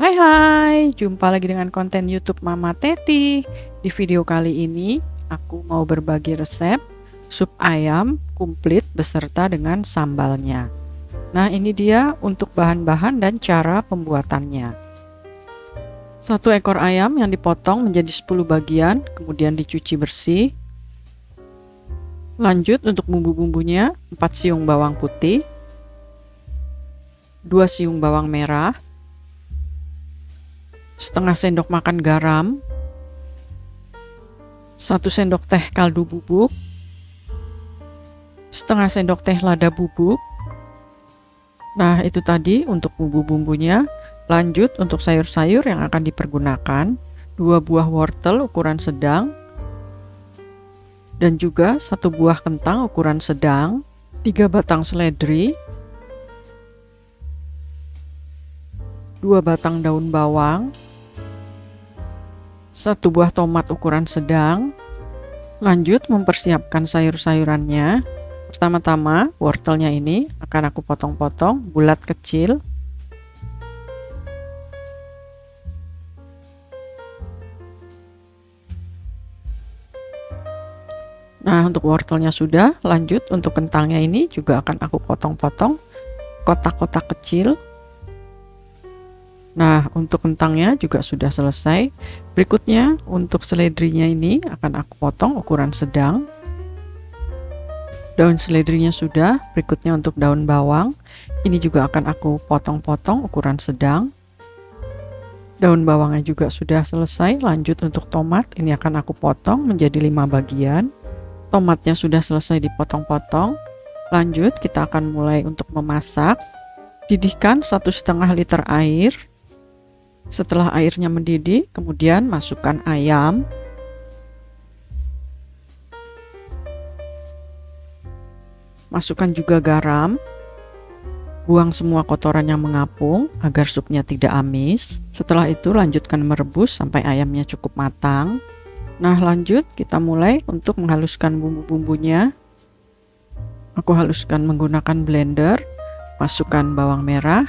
Hai, jumpa lagi dengan konten YouTube Mama Teti. Di video kali ini, aku mau berbagi resep sup ayam komplit beserta dengan sambalnya. Nah, ini dia untuk bahan-bahan dan cara pembuatannya. 1 ekor ayam yang dipotong menjadi 10 bagian, kemudian dicuci bersih. Lanjut untuk bumbu-bumbunya, 4 siung bawang putih, 2 siung bawang merah, setengah sendok makan garam, 1 sendok teh kaldu bubuk, setengah sendok teh lada bubuk. Nah, itu tadi untuk bumbu-bumbunya. Lanjut untuk sayur-sayur yang akan dipergunakan, 2 buah wortel ukuran sedang, dan juga 1 buah kentang ukuran sedang, 3 batang seledri, 2 batang daun bawang, 1 buah tomat ukuran sedang. Lanjut mempersiapkan sayur-sayurannya. Pertama-tama wortelnya ini akan aku potong-potong bulat kecil. Nah, untuk wortelnya sudah, lanjut untuk kentangnya ini juga akan aku potong-potong kotak-kotak kecil. Nah, untuk kentangnya juga sudah selesai. Berikutnya untuk seledrinya ini akan aku potong ukuran sedang. Daun seledrinya sudah, berikutnya untuk daun bawang. Ini juga akan aku potong-potong ukuran sedang. Daun bawangnya juga sudah selesai. Lanjut untuk tomat, ini akan aku potong menjadi 5 bagian. Tomatnya sudah selesai dipotong-potong. Lanjut kita akan mulai untuk memasak. Didihkan 1,5 liter air. Setelah airnya mendidih, kemudian masukkan ayam. Masukkan juga garam. Buang semua kotoran yang mengapung agar supnya tidak amis. Setelah itu lanjutkan merebus sampai ayamnya cukup matang. Nah, lanjut kita mulai untuk menghaluskan bumbu-bumbunya. Aku haluskan menggunakan blender. Masukkan bawang merah,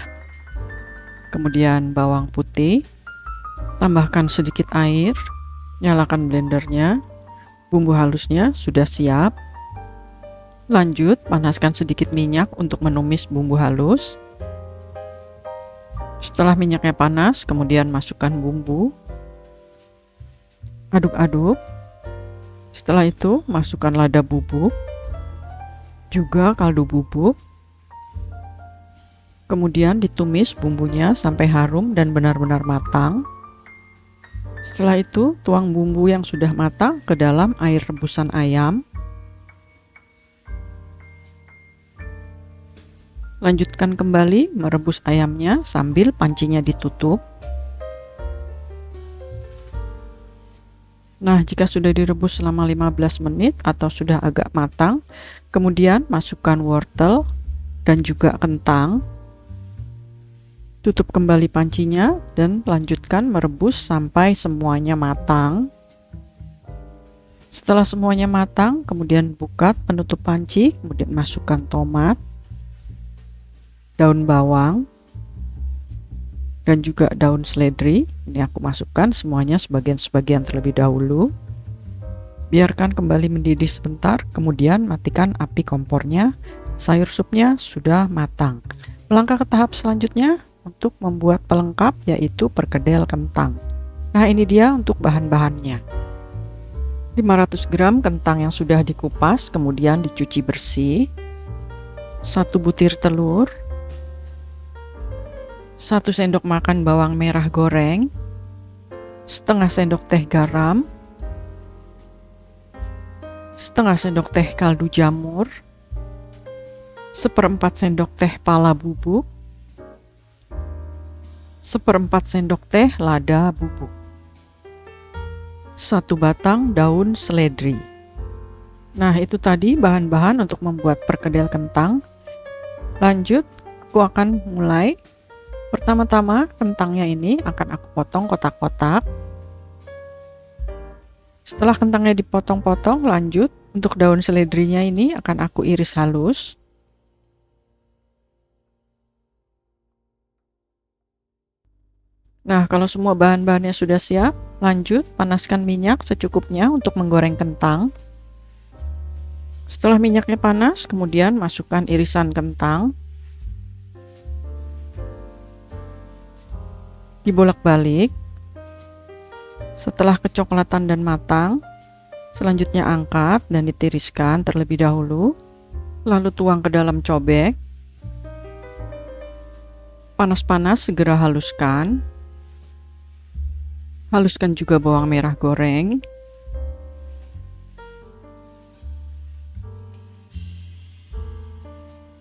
kemudian bawang putih, tambahkan sedikit air, nyalakan blendernya. Bumbu halusnya sudah siap. Lanjut panaskan sedikit minyak untuk menumis bumbu halus. Setelah minyaknya panas, kemudian masukkan bumbu. Aduk-aduk. Setelah itu masukkan lada bubuk, juga kaldu bubuk. Kemudian ditumis bumbunya sampai harum dan benar-benar matang. Setelah itu tuang bumbu yang sudah matang ke dalam air rebusan ayam. Lanjutkan kembali merebus ayamnya sambil pancinya ditutup. Nah, jika sudah direbus selama 15 menit atau sudah agak matang, kemudian masukkan wortel dan juga kentang. Tutup kembali pancinya dan lanjutkan merebus sampai semuanya matang. Setelah semuanya matang, kemudian buka penutup panci, kemudian masukkan tomat, daun bawang, dan juga daun seledri. Ini aku masukkan semuanya sebagian-sebagian terlebih dahulu. Biarkan kembali mendidih sebentar, kemudian matikan api kompornya. Sayur supnya sudah matang. Melangkah ke tahap selanjutnya untuk membuat pelengkap, yaitu perkedel kentang. Nah, ini dia untuk bahan-bahannya. 500 gram kentang yang sudah dikupas kemudian dicuci bersih, 1 butir telur, 1 sendok makan bawang merah goreng, setengah sendok teh garam, setengah sendok teh kaldu jamur, 1/4 sendok teh pala bubuk, 1/4 sendok teh lada bubuk, 1 batang daun seledri. Nah, itu tadi bahan-bahan untuk membuat perkedel kentang. Lanjut, aku akan mulai. Pertama-tama kentangnya ini akan aku potong kotak-kotak. Setelah kentangnya dipotong-potong, lanjut untuk daun seledrinya ini akan aku iris halus. Nah, kalau semua bahan-bahannya sudah siap, lanjut panaskan minyak secukupnya untuk menggoreng kentang. Setelah minyaknya panas, kemudian masukkan irisan kentang. Dibolak-balik. Setelah kecoklatan dan matang, selanjutnya angkat dan ditiriskan terlebih dahulu, lalu tuang ke dalam cobek. Panas-panas segera haluskan. Haluskan juga bawang merah goreng.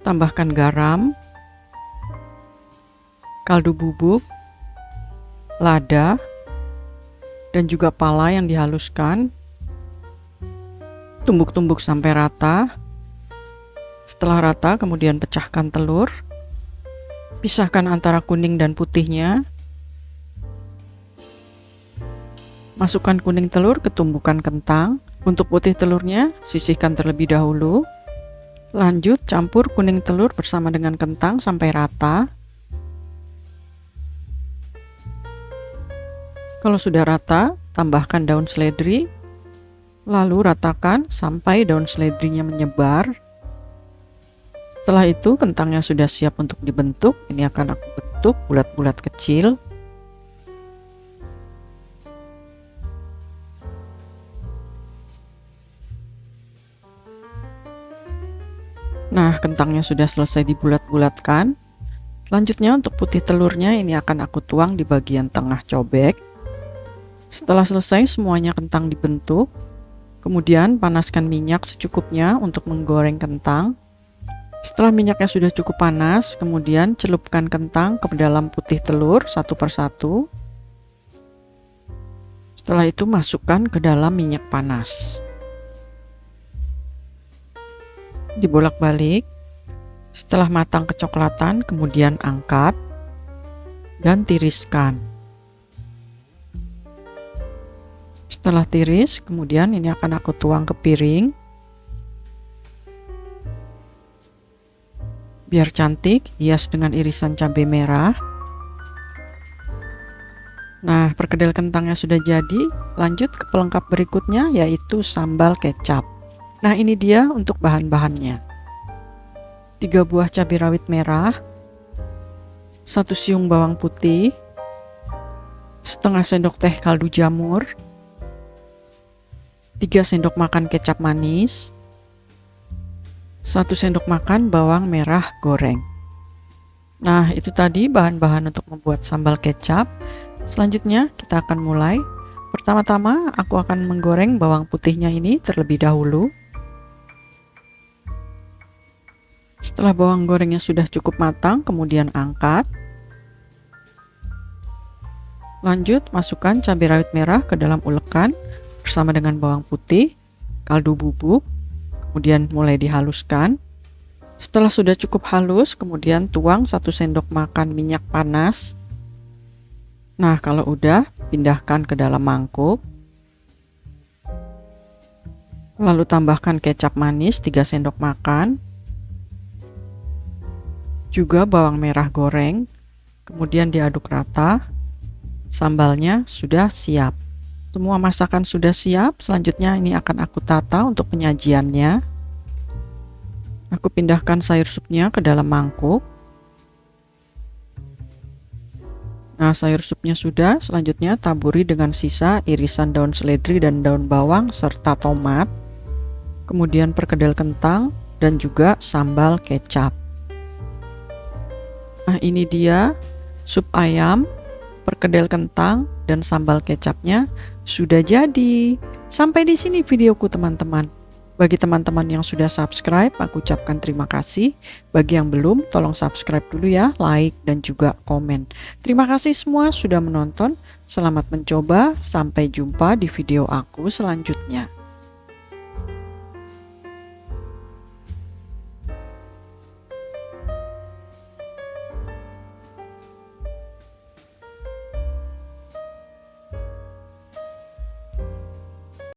Tambahkan garam, kaldu bubuk, lada, dan juga pala yang dihaluskan. Tumbuk-tumbuk sampai rata. Setelah rata, kemudian pecahkan telur. Pisahkan antara kuning dan putihnya. Masukkan kuning telur ke tumbukan kentang. Untuk putih telurnya, sisihkan terlebih dahulu. Lanjut, campur kuning telur bersama dengan kentang sampai rata. Kalau sudah rata, tambahkan daun seledri, lalu ratakan sampai daun seledrinya menyebar. Setelah itu, kentangnya sudah siap untuk dibentuk. Ini akan aku bentuk bulat-bulat kecil. Nah, kentangnya sudah selesai dibulat-bulatkan. Selanjutnya untuk putih telurnya ini akan aku tuang di bagian tengah cobek. Setelah selesai semuanya kentang dibentuk, kemudian panaskan minyak secukupnya untuk menggoreng kentang. Setelah minyaknya sudah cukup panas, kemudian celupkan kentang ke dalam putih telur satu persatu. Setelah itu masukkan ke dalam minyak panas. Dibolak-balik. Setelah matang kecoklatan, kemudian angkat dan tiriskan. Setelah tiris, kemudian ini akan aku tuang ke piring. Biar cantik, hias dengan irisan cabai merah. Nah, perkedel kentangnya sudah jadi. Lanjut ke pelengkap berikutnya, yaitu sambal kecap. Nah, ini dia untuk bahan-bahannya. 3 buah cabai rawit merah, 1 siung bawang putih, setengah sendok teh kaldu jamur, 3 sendok makan kecap manis, 1 sendok makan bawang merah goreng. Nah, itu tadi bahan-bahan untuk membuat sambal kecap. Selanjutnya kita akan mulai. Pertama-tama aku akan menggoreng bawang putihnya ini terlebih dahulu. Setelah bawang gorengnya sudah cukup matang, kemudian angkat. Lanjut, masukkan cabai rawit merah ke dalam ulekan bersama dengan bawang putih, kaldu bubuk, kemudian mulai dihaluskan. Setelah sudah cukup halus, kemudian tuang 1 sendok makan minyak panas. Nah, kalau udah, pindahkan ke dalam mangkuk. Lalu tambahkan kecap manis 3 sendok makan. Juga bawang merah goreng. Kemudian diaduk rata. Sambalnya sudah siap. Semua masakan sudah siap. Selanjutnya ini akan aku tata untuk penyajiannya. Aku pindahkan sayur supnya ke dalam mangkuk. Nah, sayur supnya sudah. Selanjutnya taburi dengan sisa irisan daun seledri dan daun bawang serta tomat. Kemudian perkedel kentang dan juga sambal kecap. Nah, ini dia sup ayam, perkedel kentang, dan sambal kecapnya sudah jadi. Sampai di sini videoku, teman-teman. Bagi teman-teman yang sudah subscribe, aku ucapkan terima kasih. Bagi yang belum, tolong subscribe dulu ya, like dan juga komen. Terima kasih semua sudah menonton. Selamat mencoba. Sampai jumpa di video aku selanjutnya.